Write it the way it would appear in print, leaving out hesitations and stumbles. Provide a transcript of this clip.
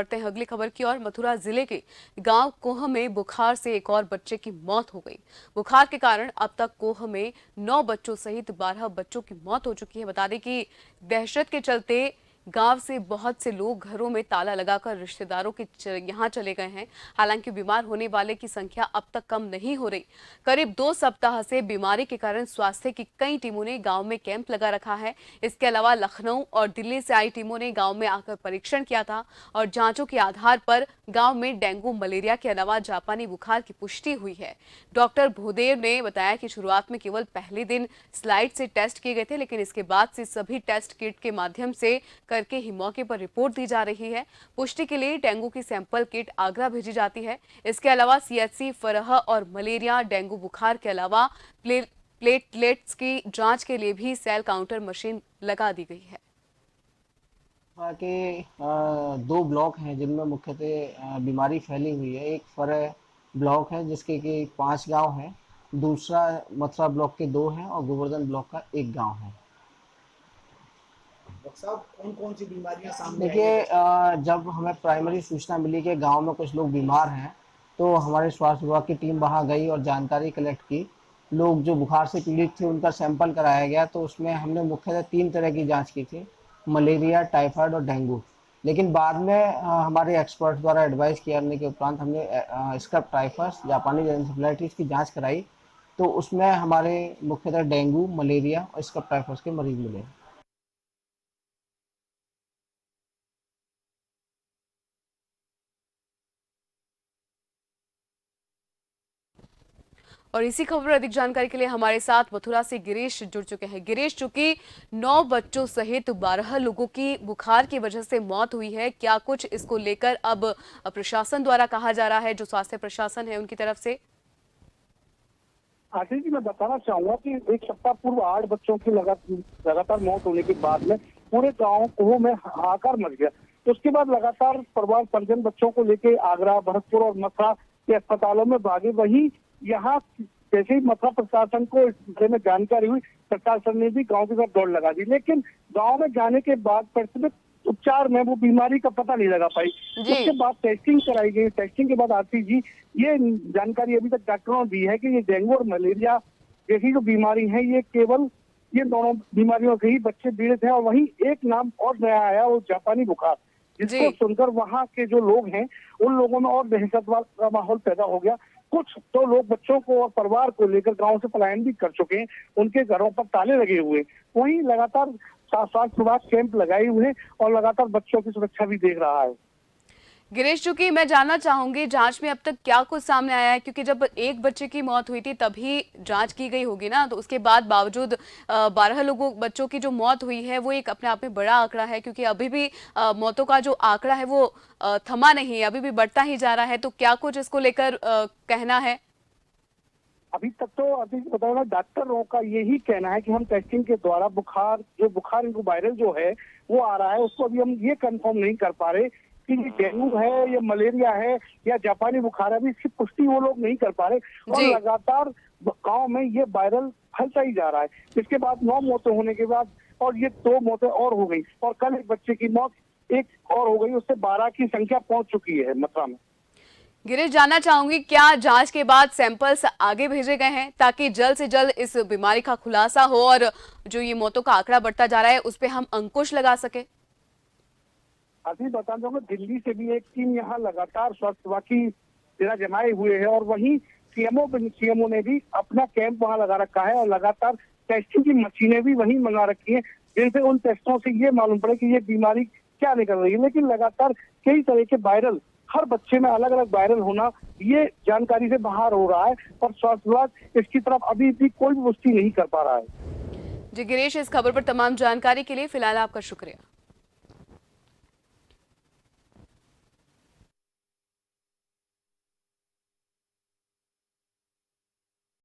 बढ़ते हैं अगली खबर की ओर। मथुरा जिले के गांव कोह में बुखार से एक और बच्चे की मौत हो गई। बुखार के कारण अब तक कोह में 9 बच्चों सहित 12 बच्चों की मौत हो चुकी है। बता दें कि दहशत के चलते गांव से बहुत से लोग घरों में ताला लगाकर रिश्तेदारों के यहां चले गए हैं। हालांकि बीमार होने वाले की संख्या अब तक कम नहीं हो रही। करीब 2 सप्ताह से बीमारी के कारण स्वास्थ्य की कई टीमों ने गांव में कैंप लगा रखा है। इसके अलावा लखनऊ और दिल्ली से आई टीमों ने गांव में आकर परीक्षण किया था और जांचों के आधार पर गांव में डेंगू, मलेरिया के अलावा जापानी बुखार की पुष्टि हुई है। डॉक्टर भूदेव ने बताया कि शुरुआत में केवल पहले दिन स्लाइड से टेस्ट किए गए थे, लेकिन इसके बाद से सभी टेस्ट किट के माध्यम से करके ही मौके पर रिपोर्ट दी जा रही है। पुष्टि के लिए डेंगू की सैंपल किट आगरा भेजी जाती है। इसके अलावा सीएचसी फरह और मलेरिया, डेंगू बुखार के अलावा प्लेटलेट्स की जांच के लिए भी सेल काउंटर मशीन लगा दी गई है। वहाँ के 2 ब्लॉक हैं जिनमें मुख्यतः बीमारी फैली हुई है। एक फरह ब्लॉक है जिसके कि 5 गांव हैं, दूसरा मथुरा ब्लॉक के 2 हैं और गोवर्धन ब्लॉक का 1 गांव है। डॉक्टर साहब, कौन कौन सी बीमारियां सामने आई देखिए, है? जब हमें प्राइमरी सूचना मिली कि गांव में कुछ लोग बीमार हैं, तो हमारे स्वास्थ्य विभाग की टीम वहां गई और जानकारी कलेक्ट की। लोग जो बुखार से पीड़ित थे उनका सैंपल कराया गया, तो उसमें हमने मुख्यतः 3 तरह की जांच की थी, मलेरिया, टाइफाइड और डेंगू। लेकिन बाद में हमारे एक्सपर्ट द्वारा एडवाइस करने के उपरांत हमने स्क्रब टाइफस, जापानी एन्सेफेलाइटिस की जांच कराई, तो उसमें हमारे मुख्यतः डेंगू, मलेरिया और स्क्रब टाइफस के मरीज मिले। और इसी खबर अधिक जानकारी के लिए हमारे साथ मथुरा से गिरीश जुड़ चुके हैं। गिरीश, चूंकि 9 बच्चों सहित 12 लोगों की बुखार की वजह से मौत हुई है, क्या कुछ इसको लेकर अब प्रशासन द्वारा कहा जा रहा है, जो स्वास्थ्य प्रशासन है उनकी तरफ से? आशीष जी, मैं बताना चाहूंगा कि 1 सप्ताह पूर्व 8 बच्चों की लगातार मौत होने के बाद में पूरे गांव कोह में हाहाकार मच गया। तो उसके बाद लगातार परिवार परिजन बच्चों को लेके आगरा, भरतपुर और मथुरा के अस्पतालों में भागे। वहीं यहाँ जैसे ही मथुरा प्रशासन को इस बारे में जानकारी हुई, प्रशासन ने भी गांव की तरफ दौड़ लगा दी। लेकिन गांव में जाने के बाद प्राथमिक उपचार में वो बीमारी का पता नहीं लगा पाई। उसके बाद टेस्टिंग कराई गई। टेस्टिंग के बाद आरती जी, ये जानकारी अभी तक डॉक्टरों ने दी है कि ये डेंगू और मलेरिया जैसी जो बीमारी है, ये केवल ये दोनों बीमारियों से ही बच्चे पीड़ित हैं। और वहीं एक नाम और नया आया, वो जापानी बुखार, जिसको सुनकर वहाँ के जो लोग हैं उन लोगों में और दहशत का माहौल पैदा हो गया। कुछ तो लोग बच्चों को और परिवार को लेकर गांव से पलायन भी कर चुके हैं, उनके घरों पर ताले लगे हुए। वहीं लगातार स्वास्थ्य विभाग कैंप लगाए हुए हैं और लगातार बच्चों की सुरक्षा भी देख रहा है। गिरीश, चूंकि मैं जानना चाहूंगी जांच में अब तक क्या कुछ सामने आया है, क्योंकि जब एक बच्चे की मौत हुई थी तभी जांच की गई होगी ना, तो उसके बाद बावजूद 12 बच्चों की जो मौत हुई है वो एक अपने आप में बड़ा आंकड़ा है, क्योंकि अभी भी मौतों का जो आंकड़ा है वो थमा नहीं है, अभी भी बढ़ता ही जा रहा है। तो क्या कुछ इसको लेकर कहना है? अभी तक तो अभी बताओ, डॉक्टरों का यही कहना है कि हम टेस्टिंग के द्वारा बुखार इनको वायरल जो है वो आ रहा है, उसको अभी हम ये कंफर्म नहीं कर पा रहे कि ये डेंगू है या मलेरिया है या जापानी बुखार है। अभी इसकी पुष्टि वो लोग नहीं कर पा रहे और लगातार गांव में ये वायरल फैलता ही जा रहा है। इसके बाद 9 मौतें होने के बाद और ये 2 मौतें और हो गई और कल एक बच्चे की मौत एक और हो गई, उससे 12 की संख्या पहुंच चुकी है मथुरा में। गिरीश, जानना चाहूंगी क्या जांच के बाद सैंपल्स आगे भेजे गए हैं ताकि जल्द से जल्द इस बीमारी का खुलासा हो और जो ये मौतों का आंकड़ा बढ़ता जा रहा है उस पे हम अंकुश लगा सके? अभी बताना चाहूंगा, दिल्ली से भी एक टीम यहाँ लगातार स्वास्थ्य विभाग की डेरा जमाए हुए है और वहीं सीएमओ ने भी अपना कैंप वहाँ लगा रखा है और लगातार टेस्टिंग की मशीनें भी वहीं मंगा रखी है, जिनसे उन टेस्टों से ये मालूम पड़े कि ये बीमारी क्या निकल रही है। लेकिन लगातार कई तरह के वायरल, हर बच्चे में अलग अलग वायरल होना, ये जानकारी से बाहर हो रहा है और स्वास्थ्य विभाग इसकी तरफ अभी भी कोई भी पुष्टि नहीं कर पा रहा है। जी गिरीश, इस खबर पर तमाम जानकारी के लिए फिलहाल आपका शुक्रिया।